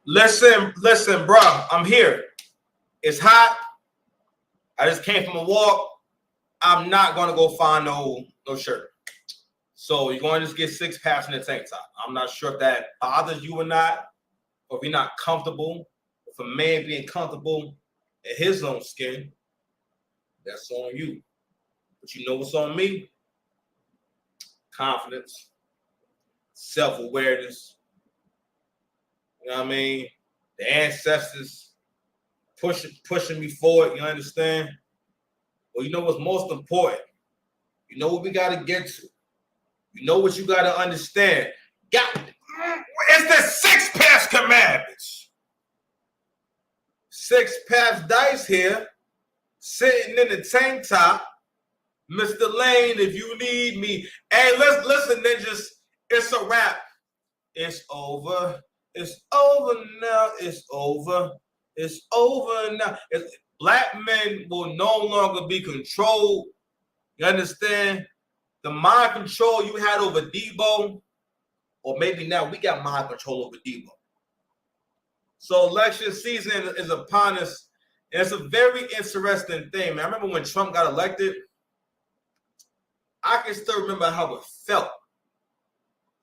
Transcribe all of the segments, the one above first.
Listen, bro. I'm here. It's hot. I just came from a walk. I'm not gonna go find no shirt. So you're going to just get 6 packs in the tank top. I'm not sure if that bothers you or not, or if you're not comfortable. If a man being comfortable in his own skin, that's on you. But you know what's on me? Confidence, self-awareness. You know what I mean? The ancestors pushing me forward. You understand? Well, you know what's most important? You know what we got to get to. You know what you got to understand. It's the 6 pass commandments. 6 pass dice here, sitting in the tank top. Mr. Lane, if you need me. Hey, listen, ninjas. It's a wrap. It's over. It's over now. It's over. It's over now. Black men will no longer be controlled. You understand? The mind control you had over Debo, or maybe now we got mind control over Debo. So election season is upon us, and it's a very interesting thing, man. I remember when Trump got elected, I can still remember how it felt.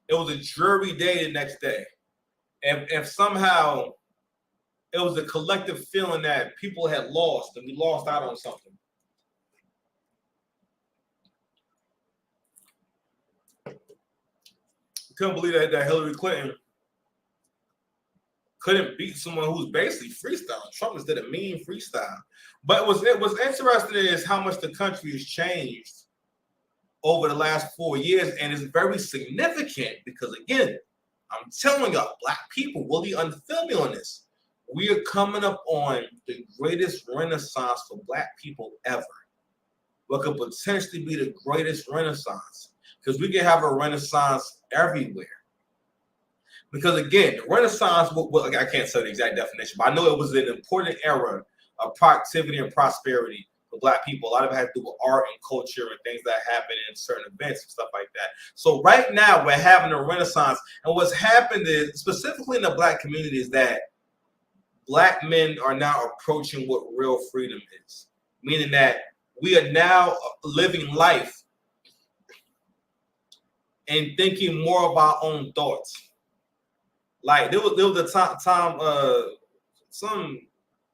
It was a jury day the next day. And somehow it was a collective feeling that people had lost, and we lost out on something. Couldn't believe that Hillary Clinton couldn't beat someone who's basically freestyling. Trump just did a mean freestyle. But it was interesting is how much the country has changed over the last 4 years, and it's very significant because, again, I'm telling y'all, Black people really unfeel me on this. We are coming up on the greatest renaissance for Black people ever. What could potentially be the greatest renaissance, because we can have a renaissance everywhere. Because again, the Renaissance, I can't say the exact definition, but I know it was an important era of productivity and prosperity for Black people. A lot of it had to do with art and culture and things that happen in certain events and stuff like that. So right now we're having a Renaissance, and what's happened is, specifically in the Black community, is that Black men are now approaching what real freedom is, meaning that we are now living life and thinking more of our own thoughts. Like there was a time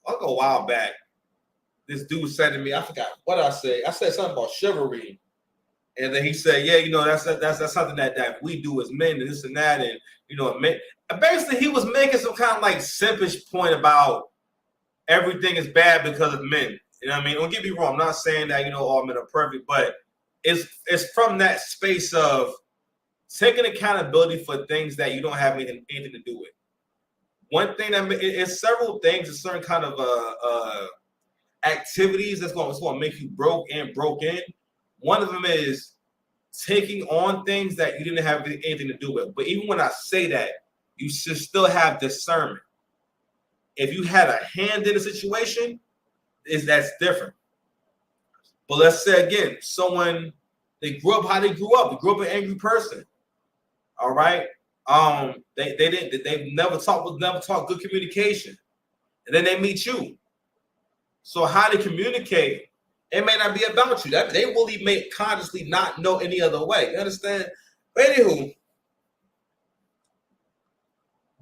like a while back, this dude said to me, I forgot what I said. I said something about chivalry, and then he said, "Yeah, you know that's something that we do as men, and this and that, and you know, men." Basically, he was making some kind of like simpish point about everything is bad because of men. You know what I mean? Don't get me wrong. I'm not saying that all men are perfect, but it's from that space of taking accountability for things that you don't have anything to do with. One thing that it's several things, it's certain kind of activities that's going to make you broke in. One of them is taking on things that you didn't have anything to do with. But even when I say that, you should still have discernment. If you had a hand in a situation, that's different. But let's say again, someone, they grew up how they grew up. They grew up an angry person. All right. They've never taught good communication. And then they meet you. So how they communicate, it may not be about you. That they really may consciously not know any other way. You understand? But anywho,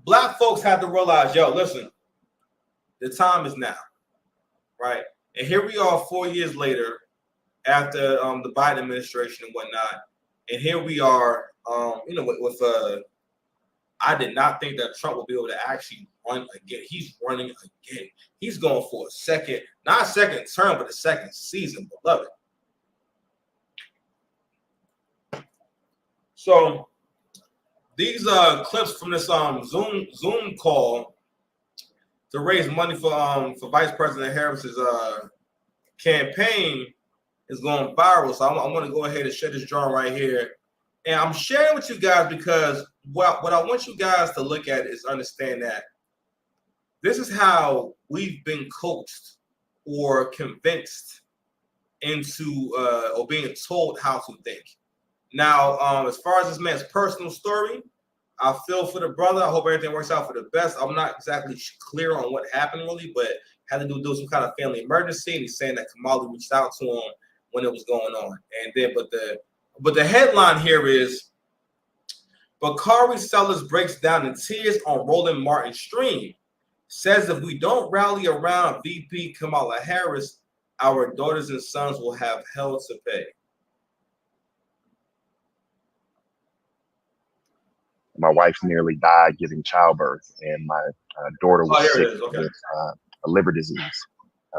Black folks have to realize, listen, the time is now. Right? And here we are 4 years later after the Biden administration and whatnot. And here we are, with I did not think that Trump would be able to actually run again. He's running again. He's going for not a second term, but a second season, beloved. So these clips from this Zoom call to raise money for Vice President Harris's campaign is going viral. So I want to go ahead and share this drawing right here. And I'm sharing with you guys because what I want you guys to look at is understand that this is how we've been coached or convinced into or being told how to think. Now, as far as this man's personal story, I feel for the brother. I hope everything works out for the best. I'm not exactly clear on what happened really, but had to do with some kind of family emergency. And he's saying that Kamala reached out to him when it was going on. And then, but the headline here is Bakari Sellers breaks down in tears on Roland Martin's stream. Says if we don't rally around VP Kamala Harris, our daughters and sons will have hell to pay. My wife nearly died giving childbirth, and my daughter was sick with a liver disease.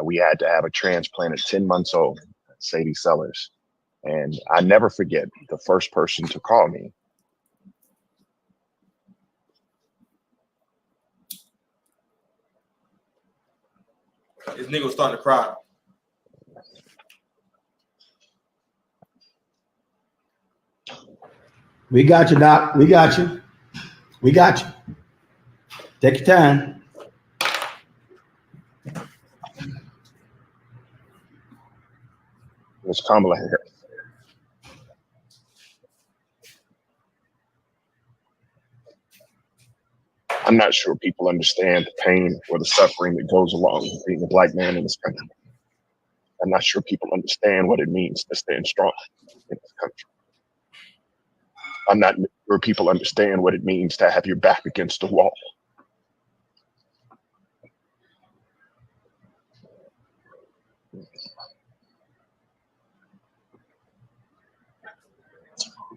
We had to have a transplant at 10 months old, Sadie Sellers. And I never forget the first person to call me. This nigga was starting to cry. We got you, Doc. We got you. We got you. Take your time. It's Kamala Harris. I'm not sure people understand the pain or the suffering that goes along with being a black man in this country. I'm not sure people understand what it means to stand strong in this country. I'm not sure people understand what it means to have your back against the wall.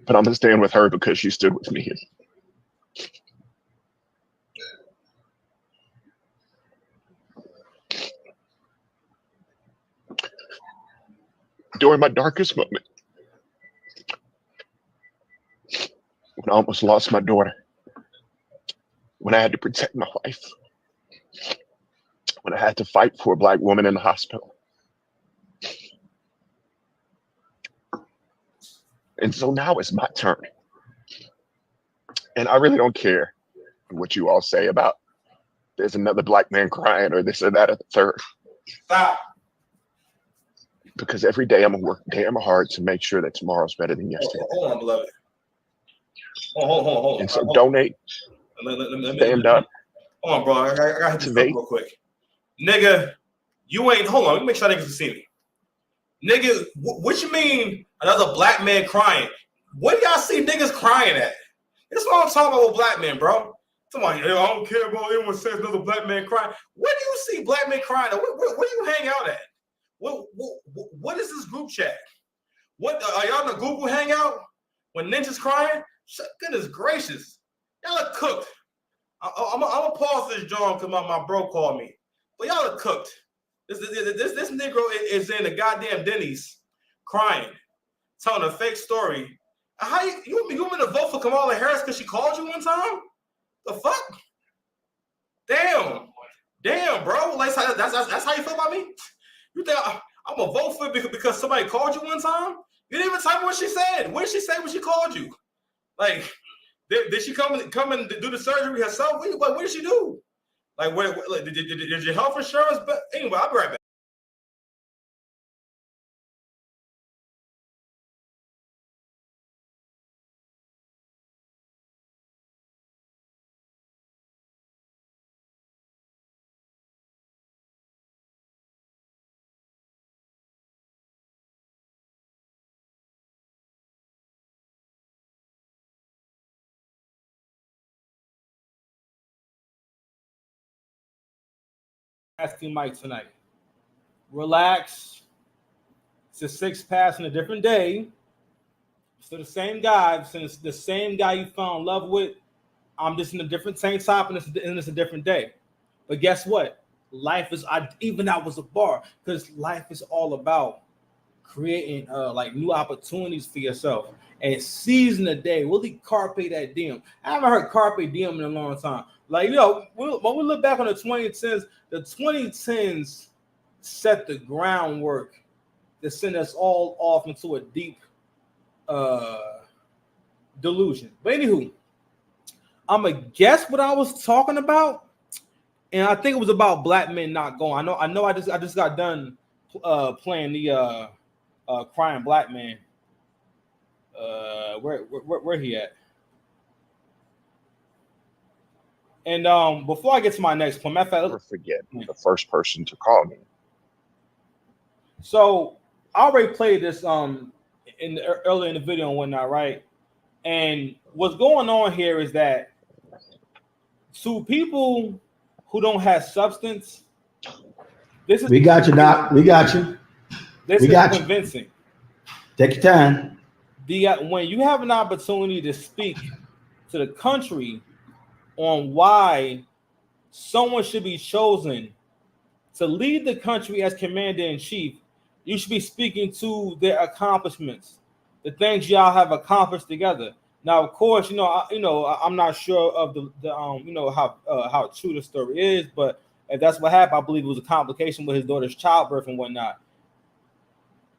But I'm gonna stand with her because she stood with me. During my darkest moment, when I almost lost my daughter, when I had to protect my wife, when I had to fight for a black woman in the hospital. And so now it's my turn. And I really don't care what you all say about there's another black man crying or this or that or the third. Stop. Because every day I'm gonna work damn hard to make sure that tomorrow's better than yesterday. Hold on, beloved. Hold on. And so donate, stand up. Hold on, bro. I gotta hit this real quick. Nigga, you ain't, hold on, let me make sure niggas can see me. Nigga, what you mean another black man crying? What do y'all see niggas crying at? This is what I'm talking about with black men, bro. Somebody, I don't care about anyone says another black man crying. Where do you see black men crying at? Where do you hang out at? What is this group chat? What are y'all in the Google hangout when Ninja's crying? Goodness gracious, y'all are cooked. I'm gonna pause this, John, because my bro called me. But y'all are cooked. This Negro is in the goddamn Denny's crying, telling a fake story. How you want me to vote for Kamala Harris because she called you one time? The fuck? Damn, bro. Like that's how you feel about me? You think I'm gonna vote for it because somebody called you one time? You didn't even tell me what she said. What did she say when she called you? Like, did she come and do the surgery herself? What did she do? Like, did your health insurance? But anyway, I'll be right back. Asking Mike tonight. Relax. It's a 6 pass in a different day. Still the same guy. Since the same guy you fell in love with, I'm just in a different tank top and it's a different day. But guess what? Life is, even that was a bar, because life is all about creating like new opportunities for yourself and seizing the day. Really carpe that diem. I haven't heard carpe diem in a long time. Like, when we look back on the 2010s set the groundwork to send us all off into a deep delusion. But anywho, I'm gonna guess what I was talking about, and I think it was about black men not going. I know. I just got done playing the crying black man. Where he at? And before I get to my next point, matter of fact, Never forget the first person to call me. so I already played this earlier in the video and whatnot, right? And what's going on here is that to people who don't have substance, this is We got you, Doc. We got you. this We is got you. convincing. Take your time. When you have an opportunity to speak to the country on why someone should be chosen to lead the country as commander in chief, you should be speaking to their accomplishments, the things y'all have accomplished together. Now, of course, I'm not sure of the how true the story is, but if that's what happened, I believe it was a complication with his daughter's childbirth and whatnot.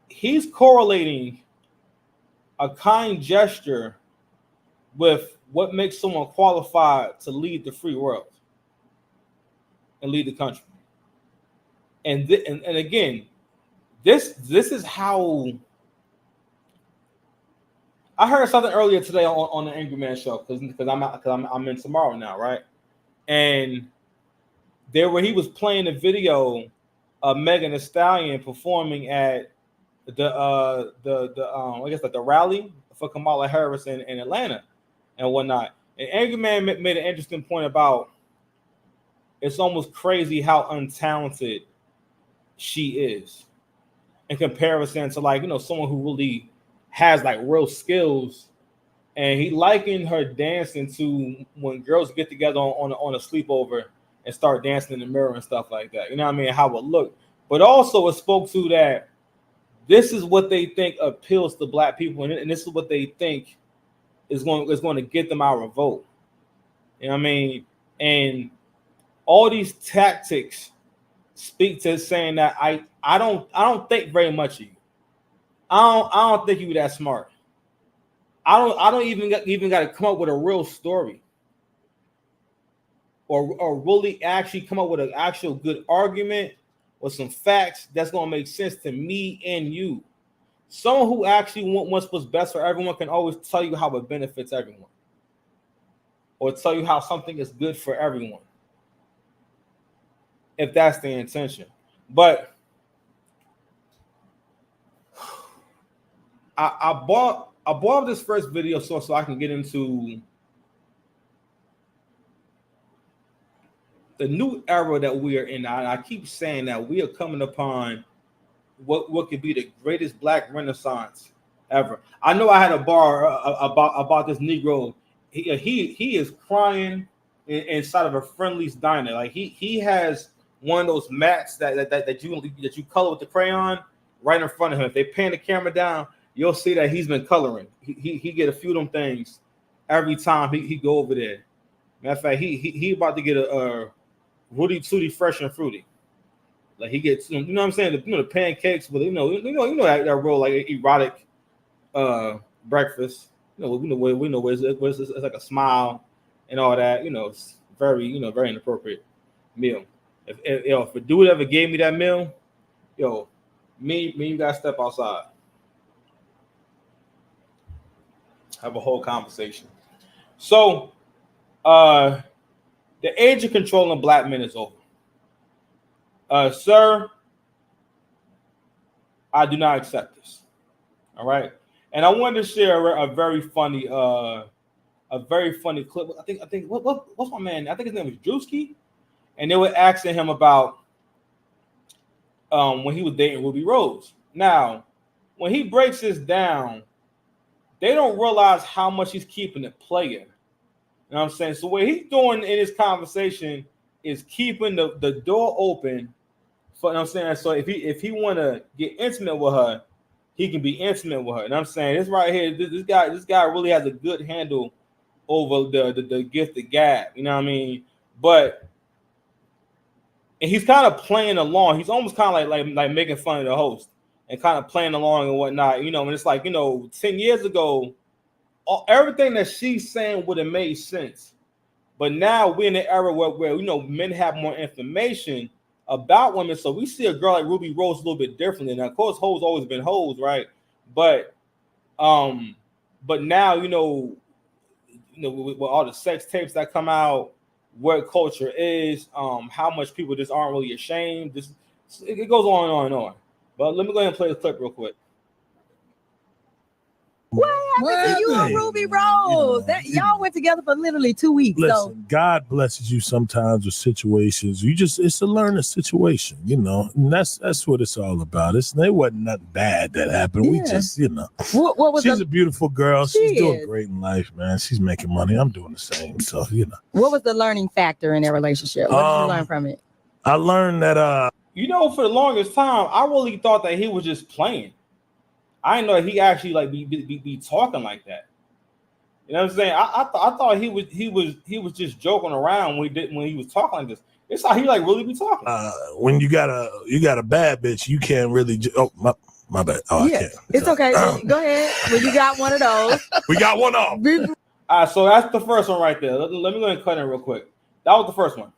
He's correlating a kind gesture with what makes someone qualified to lead the free world and lead the country. And again, this is how I heard something earlier today on the Angry Man show because I'm in tomorrow now, right? And where he was playing a video of Megan Thee Stallion performing at the I guess like the rally for Kamala Harris in Atlanta and whatnot. And Angry Man made an interesting point about it's almost crazy how untalented she is in comparison to someone who really has real skills. And he likened her dancing to when girls get together on a sleepover and start dancing in the mirror and stuff like that. You know what I mean? How it looked. But also it spoke to that this is what they think appeals to black people, and this is what they think is going to get them our vote. You know what I mean? And all these tactics speak to saying that I don't think very much of you. I don't think you that smart. I don't even got to come up with a real story or really actually come up with an actual good argument or some facts that's going to make sense to me and you. Someone who actually wants what's best for everyone can always tell you how it benefits everyone or tell you how something is good for everyone if that's the intention. But I bought this first video so I can get into the new era that we are in. I keep saying that we are coming upon what could be the greatest black renaissance ever. I know I had a bar about this Negro. He is crying inside of a Friendly's diner. Like he has one of those mats that you color with the crayon right in front of him. If they pan the camera down, you'll see that he's been coloring. He get a few of them things every time he go over there. Matter of fact, he about to get a Rudy Tooty Fresh and Fruity. Like he gets, you know what I'm saying? The pancakes with you know that real like erotic breakfast. We know it's like a smile and all that. It's very very inappropriate meal. If a dude ever gave me that meal, me you gotta step outside. Have a whole conversation. So the age of controlling black men is over. Sir, I do not accept this. All right. And I wanted to share a very funny clip. I think what's my man? I think his name was Drewski. And they were asking him about when he was dating Ruby Rose. Now, when he breaks this down, they don't realize how much he's keeping it playing. You know what I'm saying? So what he's doing in this conversation is keeping the door open. For, you know what I'm saying? So if he want to get intimate with her, he can be intimate with her. And I'm saying this right here, this guy really has a good handle over the gift of gab. You know what I mean? And he's kind of playing along. He's almost kind of like making fun of the host and kind of playing along and whatnot. And it's like 10 years ago, everything that she's saying would have made sense. But now we're in an era where men have more information about women, so we see a girl like Ruby Rose a little bit differently. Now, of course, hoes always been hoes, right? But now with all the sex tapes that come out what culture is, how much people just aren't really ashamed. Just it goes on and on and on. But let me go ahead and play the clip real quick. What happened to you and Ruby Rose? Y'all went together for literally 2 weeks. Listen, God blesses you sometimes with situations. It's a learning situation, and that's what it's all about. It wasn't nothing bad that happened. Yeah. We just, What was she's a beautiful girl. She's doing is. great in life, man. She's making money. I'm doing the same. So, What was the learning factor in their relationship? What did you learn from it? I learned that for the longest time, I really thought that he was just playing. I didn't know he actually like be talking like that. You know what I'm saying? I thought he was just joking around when he was talking like this. It's how he like really be talking. When you got a bad bitch, you can't really. My bad. Oh, yeah, I can't. it's okay. Go ahead. Well, you got one of those. We got one off. All right, so that's the first one right there. Let me go ahead and cut in real quick. That was the first one.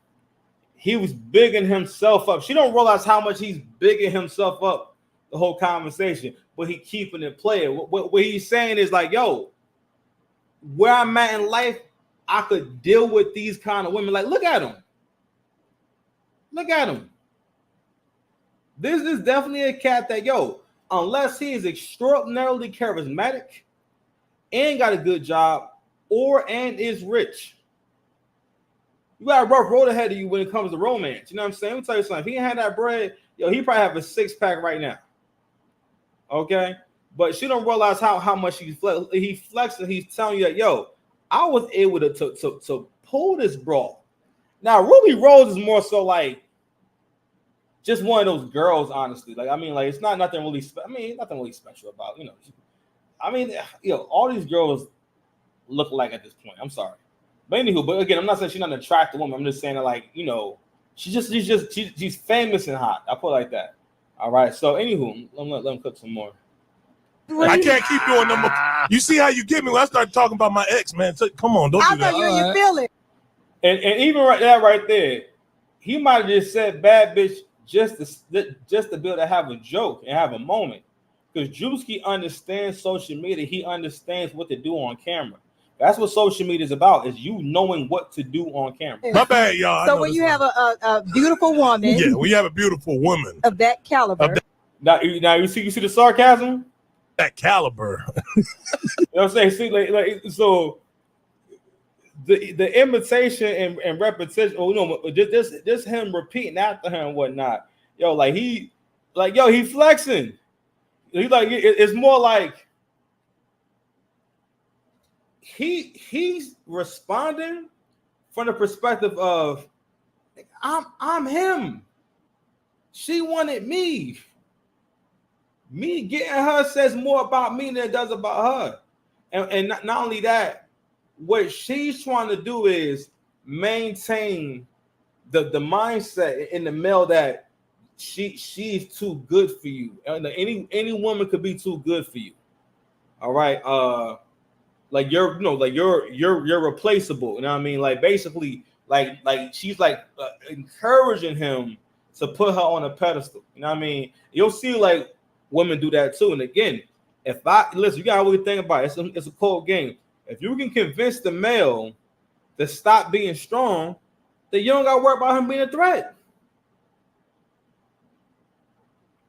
He was bigging himself up. She don't realize how much he's bigging himself up the whole conversation, but he keeping it playing. What he's saying is like, yo, where I'm at in life, I could deal with these kind of women. Like, look at him. Look at him. This is definitely a cat that, unless he is extraordinarily charismatic and got a good job and is rich, you got a rough road ahead of you when it comes to romance. You know what I'm saying? Let me tell you something. If he ain't had that bread, he probably have a 6-pack right now. Okay? But she don't realize how much he flexing. He's telling you that, I was able to pull this bra. Now, Ruby Rose is more so like just one of those girls, honestly. Like, it's not nothing really nothing really special about, all these girls look like at this point. I'm sorry. But again, I'm not saying she's not an attractive woman. I'm just saying that, like, she's famous and hot. I'll put it like that. All right. So, anywho, let him cook some more. I can't keep doing no more. You see how you get me when I start talking about my ex, man. Come on, don't do that. I know you feel it. And even right there, he might have just said bad bitch just to be able to have a joke and have a moment. Because Drewski understands social media. He understands what to do on camera. That's what social media is about, is you knowing what to do on camera. My bad, y'all. So when you have a beautiful woman. Yeah, we have a beautiful woman. Of that caliber. Now you see the sarcasm? That caliber. You know what I'm saying? See, like so the imitation and repetition, just him repeating after her and whatnot. He flexing. He's like, it's more like he's responding from the perspective of I'm him. She wanted me. Me getting her says more about me than it does about her. And not only that, what she's trying to do is maintain the mindset in the male that she's too good for you. Any woman could be too good for you. All right. Like you're replaceable. You know what I mean? Like basically, like she's like encouraging him to put her on a pedestal. You know what I mean? You'll see like women do that too. And again, you gotta really think about it. It's a cold game. If you can convince the male to stop being strong, then you don't gotta worry about him being a threat.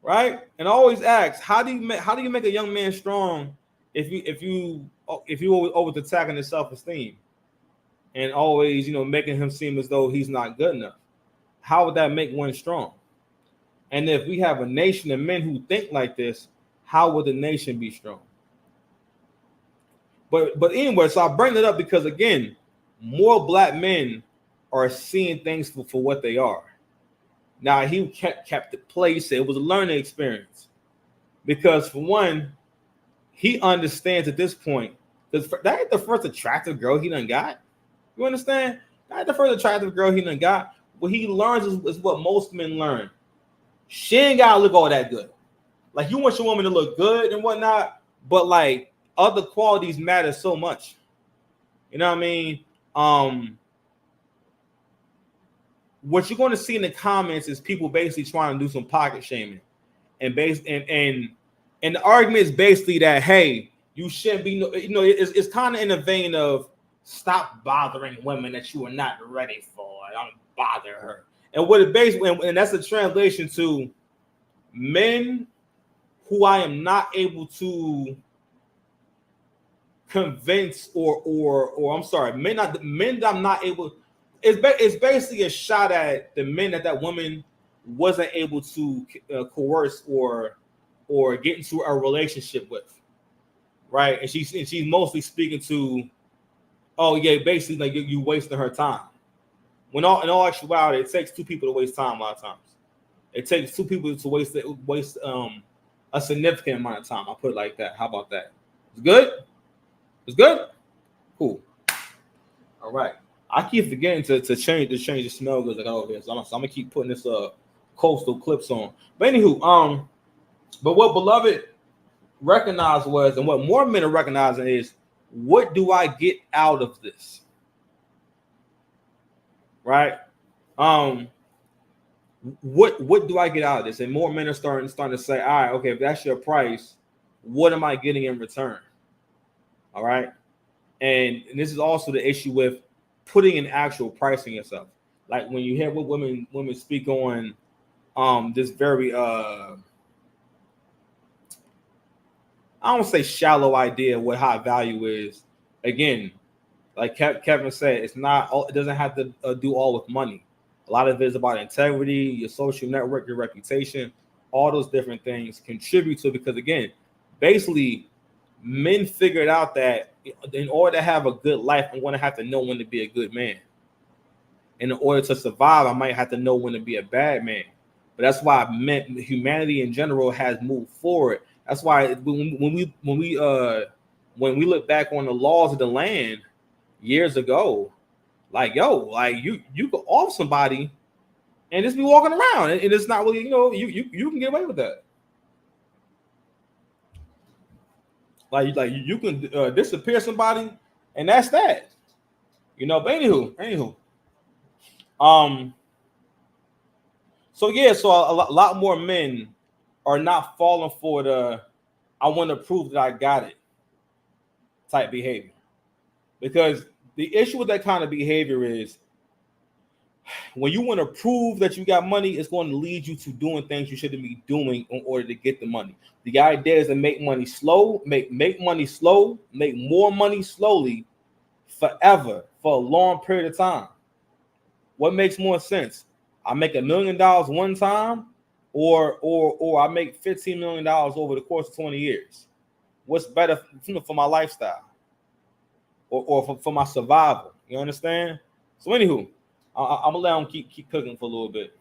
Right? And I always ask, how do you make a young man strong if you always attacking his self-esteem and always making him seem as though he's not good enough? How would that make one strong? And if we have a nation of men who think like this, how would the nation be strong? But anyway, so I bring it up because again, more black men are seeing things for what they are. Now he kept it place. It was a learning experience because for one, he understands at this point that ain't the first attractive girl he done got. You understand? That ain't the first attractive girl he done got. What he learns is what most men learn. She ain't gotta look all that good. Like you want your woman to look good and whatnot, but like other qualities matter so much. You know what I mean? What you're going to see in the comments is people basically trying to do some pocket shaming, and the argument is basically that hey, you shouldn't be. It's kind of in the vein of stop bothering women that you are not ready for. I don't bother her. And what it basically, and that's a translation to men who I am not able to convince, or I'm sorry, men that I'm not able. It's basically a shot at the men that woman wasn't able to coerce or get into a relationship with, right? And she's mostly speaking to, oh yeah, basically like you wasting her time. When in all actuality, it takes two people to waste time. A lot of times, it takes two people to waste a significant amount of time. I'll put it like that. How about that? It's good. It's good. Cool. All right. I keep forgetting to change the smell goods I got over here. So I'm gonna keep putting this coastal clips on. But anywho, but what Beloved recognized was, and what more men are recognizing is, what do I get out of this? Right? What do I get out of this? And more men are starting to say, all right, okay, if that's your price, what am I getting in return? All right. And this is also the issue with putting an actual price on yourself. Like when you hear what women speak on this very I don't say shallow idea of what high value is. Again, like Kevin said, it doesn't have to do all with money. A lot of it is about integrity, your social network, your reputation, all those different things contribute to it, because again, basically men figured out that in order to have a good life, I'm going to have to know when to be a good man. And in order to survive, I might have to know when to be a bad man. But that's why humanity in general has moved forward. That's why when we look back on the laws of the land years ago, like you could off somebody and just be walking around, and it's not really, you can get away with that. Like you can disappear somebody, and that's that. But anywho. So a lot more men are not falling for the I want to prove that I got it type behavior. Because the issue with that kind of behavior is when you want to prove that you got money, it's going to lead you to doing things you shouldn't be doing in order to get the money. The idea is to make money slow, make money slow, make more money slowly forever for a long period of time. What makes more sense? I make $1 million one time, or I make $15 million over the course of 20 years. What's better for my lifestyle or for my survival? You understand? So anywho, I'm gonna let them keep cooking for a little bit.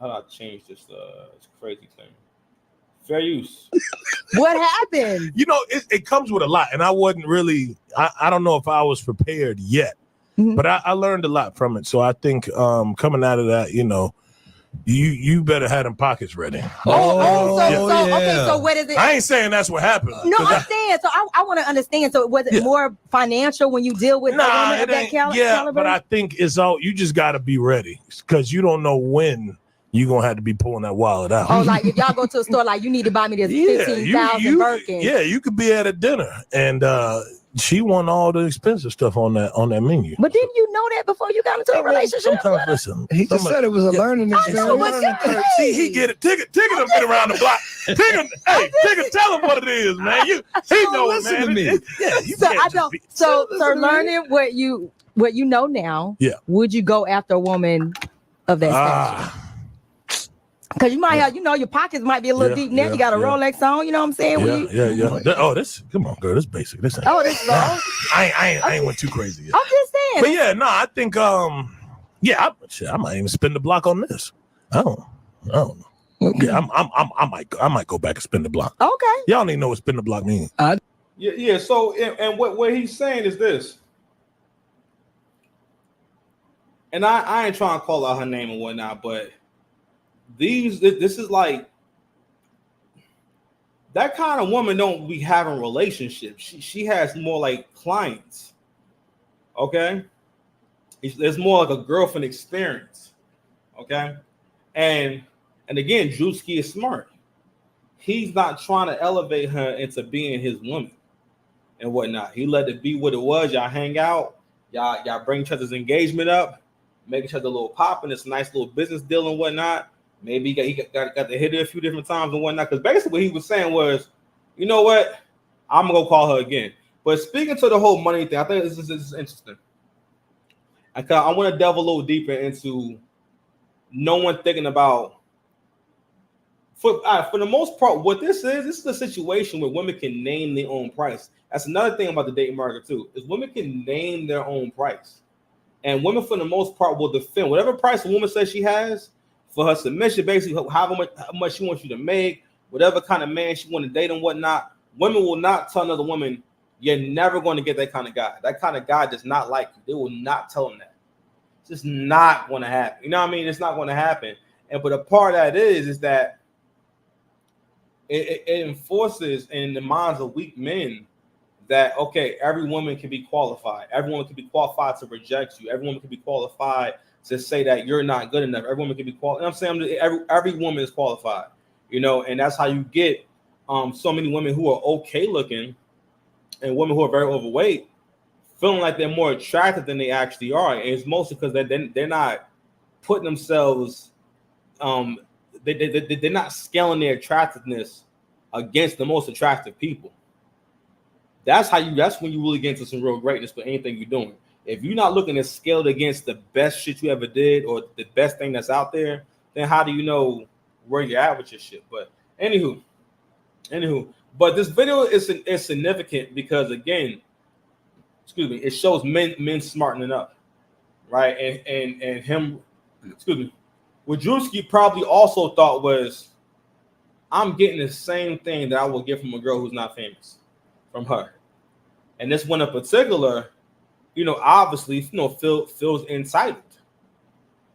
How do I change this crazy thing? Fair use. What happened? It comes with a lot, and I wasn't really. I don't know if I was prepared yet, but I learned a lot from it. So I think coming out of that, you better have them pockets ready. Okay, so what is it? I ain't saying that's what happened. No, I'm saying, so I want to understand. So was it more financial when you deal with a woman of that caliber? But I think it's all, you just got to be ready, because you don't know when you're going to have to be pulling that wallet out. Oh, like if y'all go to a store, like you need to buy me this 15,000 Birkin. Yeah, you could be at a dinner and she want all the expensive stuff on that menu. But didn't you know that before you got into a relationship? Sometimes, listen. He just said it was a learning experience. See, he get it. Tigger done been around the block. Tigger, tell him what it is, man. He knows, listen man. to me. So learning what you know now. Yeah. Would you go after a woman of that stature? Because you might have, your pockets might be a little deep now. You got a Rolex on, you know what I'm saying? Come on, girl, this basic. This ain't. Oh, this is all. I ain't went too crazy yet. I'm just saying. But I think I might even spin the block on this. I don't know. Okay. Yeah, I might go back and spin the block. Okay. Y'all don't even know what spin the block means. Yeah. So and what he's saying is this. And I ain't trying to call out her name and whatnot, but this is like that kind of woman don't be having relationships. She has more like clients. Okay, it's more like a girlfriend experience. Okay, and again, Drewski is smart. He's not trying to elevate her into being his woman. and whatnot. He let it be what it was. Y'all hang out, y'all bring each other's engagement up, make each other a little popping. It's a nice little business deal and whatnot. Maybe he got to hit it a few different times and whatnot. Because basically what he was saying was, you know what, I'm gonna go call her again. But speaking to the whole money thing, I think this is interesting. I want to delve a little deeper into no one thinking about. For the most part, what this is a situation where women can name their own price. That's another thing about the dating market too, is women can name their own price. And women, for the most part, will defend whatever price a woman says she has for her submission, basically how much she wants you to make, whatever kind of man she want to date and whatnot. Women will not tell another woman, you're never going to get that kind of guy. That kind of guy does not like you. They will not tell him that. It's just not going to happen. You know what I mean? It's not going to happen. And but a part of that is that it enforces in the minds of weak men that, okay, every woman can be qualified. Every woman can be qualified to reject you. Every woman can be qualified to say that you're not good enough. Every woman can be qualified. You know what I'm saying? Every woman is qualified, you know, and that's how you get so many women who are okay looking and women who are very overweight feeling like they're more attractive than they actually are. And it's mostly because they're not putting themselves, they're not scaling their attractiveness against the most attractive people. That's when you really get into some real greatness for anything you're doing. If you're not looking to scale it against the best shit you ever did or the best thing that's out there, then how do you know where you're at with your shit? But anywho, but this video is significant because, again, it shows men smartening up, right? And him, what Drewski probably also thought was, I'm getting the same thing that I will get from a girl who's not famous, from her. And this one in particular, you know, obviously, you know, feels entitled.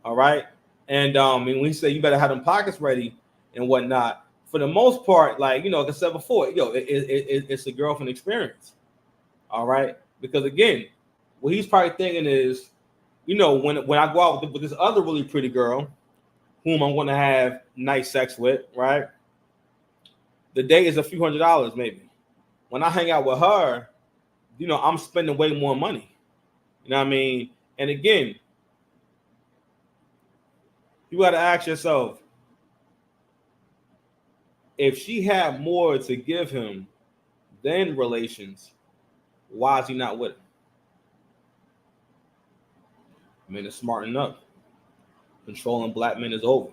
All right. And when we say you better have them pockets ready and whatnot, for the most part, like, you know, like I said before, it's a girlfriend experience. All right. Because again, what he's probably thinking is, you know, when I go out with this other really pretty girl, whom I'm going to have nice sex with, right? The date is a few $100s maybe. When I hang out with her, you know, I'm spending way more money. You know what I mean? And again, you got to ask yourself, if she had more to give him than relations, why is he not with her? Men are smartening up. Controlling black men is over.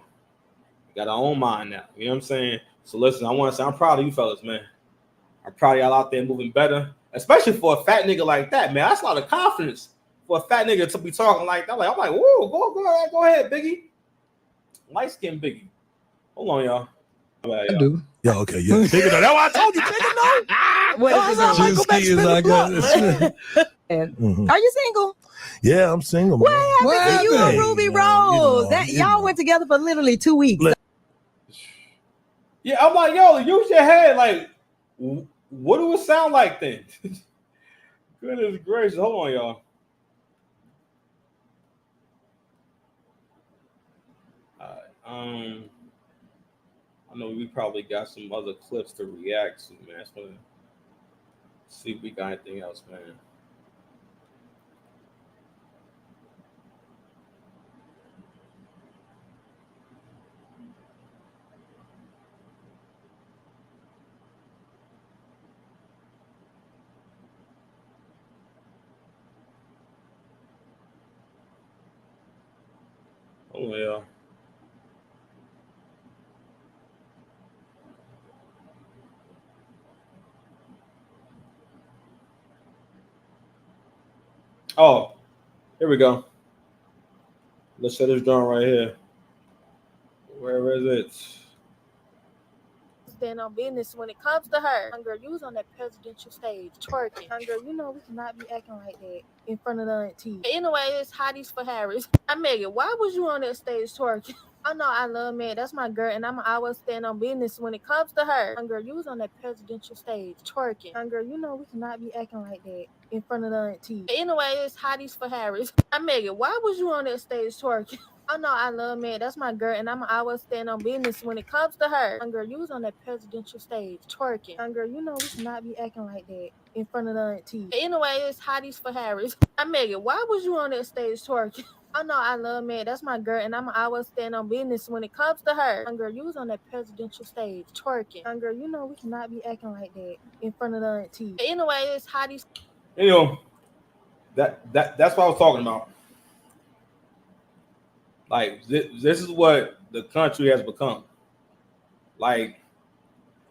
We got our own mind now. You know what I'm saying? So listen, I want to say I'm proud of you fellas, man. I'm proud of y'all out there moving better, especially for a fat nigga like that, man. That's a lot of confidence for a fat nigga to be talking like that. I'm like, whoa, go ahead, Biggie. Light skin Biggie. Hold on, y'all. I do. Yeah, okay, yeah. Nigga, that's why I told you, nigga, no. What is it? Like, go back to the block, man. Are you single? Yeah, I'm single, man. What happened to you and Ruby Rose? Y'all went together for literally 2 weeks. Yeah, I'm like, yo, use your head. Like, what do it sound like then? Goodness gracious. Hold on, y'all. All right. I know we probably got some other clips to react to, man. I just want to see if we got anything else, man. Oh, yeah. Oh, here we go. Let's show this drawing right here. Where is it? Stand on business when it comes to her. Girl, you was on that presidential stage twerking. Girl, you know we cannot be acting like that in front of the auntie. Anyway, it's hotties for Harris. Megan, why was you on that stage twerking? I know I love Meg. That's my girl, and I'ma always stand on business when it comes to her. Girl, you was on that presidential stage twerking. Girl, you know we cannot be acting like that in front of the auntie. Anyway, it's hotties for Harris. Megan, why was you on that stage twerking? Oh no, I love Meg. That's my girl, and I'm always stand on business when it comes to her. Girl, you was on that presidential stage twerking. Girl, you know we should not be acting like that in front of the auntie. Anyway, it's hotties for Harris. Megan, why was you on that stage twerking? Oh no, I love Meg. That's my girl, and I'm always stand on business when it comes to her. Girl, you was on that presidential stage twerking. Girl, you know we cannot be acting like that in front of the auntie. Anyway, it's hotties. You know, that's what I was talking about. Like this is what the country has become. Like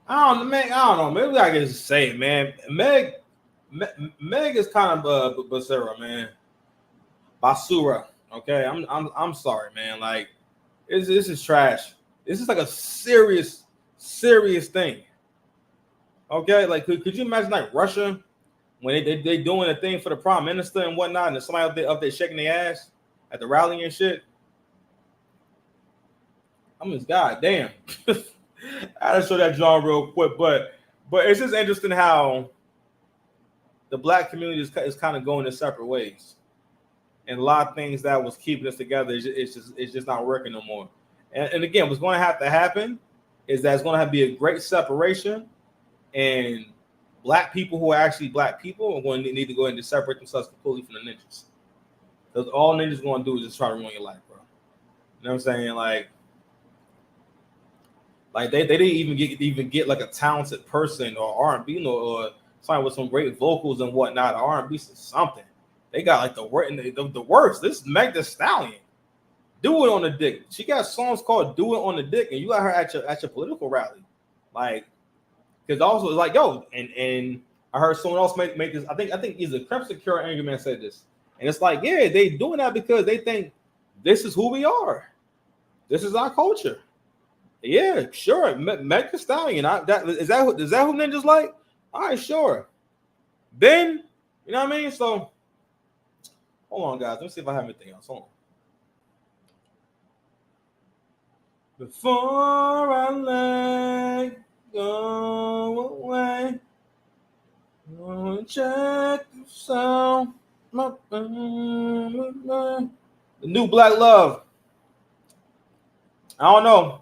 I don't know. Maybe I can just say it, man. Meg is kind of Basura, man. Basura. Okay, I'm sorry, man. Like this is trash. This is like a serious thing. Okay, like could you imagine like Russia when they doing a thing for the prime minister and whatnot, and somebody up there shaking their ass at the rally and shit? I mean, goddamn. I had to show that John real quick, but it's just interesting how the black community is kind of going in separate ways, and a lot of things that was keeping us together it's just not working no more. And again, what's going to have to happen is that it's going to have to be a great separation, and black people who are actually black people are going to need to go ahead and separate themselves completely from the ninjas, because all ninjas are going to do is just try to ruin your life, bro. You know what I'm saying? Like they didn't even get like a talented person or R&B or somebody with some great vocals and whatnot. R&B something. They got like the worst. This is Meg Thee Stallion. Do It on the Dick. She got songs called "Do It on the Dick," and you got her at your political rally. Like, because also it's like, yo, and I heard someone else make this. I think he's a Crimson Cure Angry Man said this, and it's like, yeah, they doing that because they think this is who we are. This is our culture. Yeah, sure. Meg Thee Stallion. Is that who ninjas like? All right, sure. Then, you know what I mean? So, hold on, guys. Let me see if I have anything else. Hold on. Before I let go away, I want to check the sound. The new Black Love. I don't know.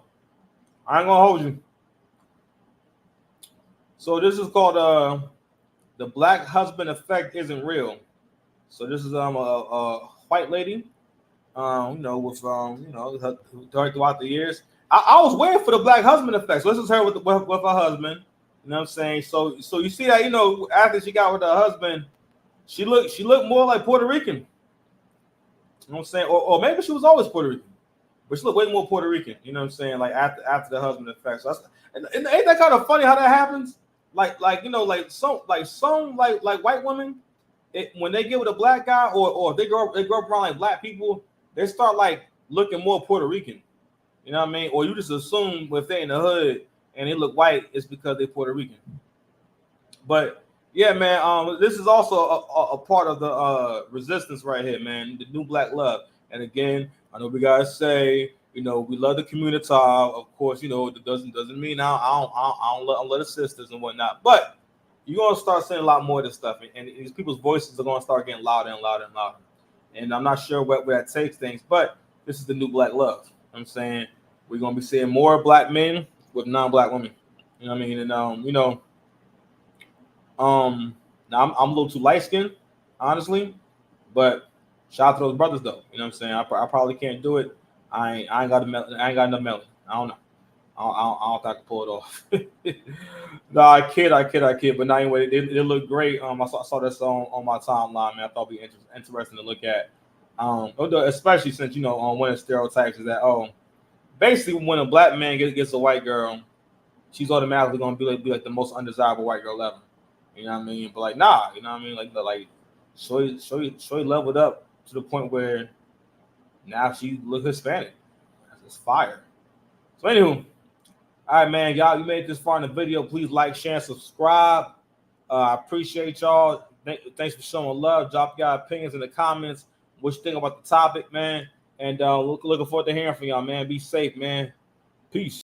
I ain't gonna hold you. So this is called the Black Husband Effect Isn't Real. So this is a white lady, with her throughout the years. I was waiting for the Black Husband Effect. So this is her with her husband. You know what I'm saying? So you see that, after she got with her husband, she looked more like Puerto Rican. You know what I'm saying? Or maybe she was always Puerto Rican. But she looked way more Puerto Rican, you know what I'm saying? Like after the husband effect. So and ain't that kind of funny how that happens? Like some white women, when they get with a black guy or if they grow up around like black people, they start like looking more Puerto Rican. You know what I mean? Or you just assume if they're in the hood and they look white, it's because they're Puerto Rican. But yeah, man, this is also a part of the resistance right here, man. The new Black Love. And again, I know we guys say, we love the community. Of course, it doesn't mean I don't love the sisters and whatnot. But you're gonna start seeing a lot more of this stuff, and these people's voices are gonna start getting louder and louder and louder. And I'm not sure where that takes things, but this is the new Black Love. I'm saying we're gonna be seeing more black men with non-black women. You know what I mean? And now I'm a little too light skinned, honestly, but shout out to those brothers though. You know what I'm saying? I probably can't do it. I ain't got enough melanin. I don't know. I don't think I can pull it off. No, I kid. But now anyway, they look great. I saw this on my timeline, man. I thought it'd be interesting to look at. Especially since one of the stereotypes is that basically when a black man gets a white girl, she's automatically gonna be like the most undesirable white girl ever. You know what I mean? But like, nah, you know what I mean? Like Shoy leveled up to the point where now she look Hispanic. It's fire. So anywho, all right, man, y'all, you made it this far in the video. Please like, share, and subscribe. I appreciate y'all. Thanks for showing love. Drop your opinions in the comments. What you think about the topic, man? And looking forward to hearing from y'all, man. Be safe, man. Peace.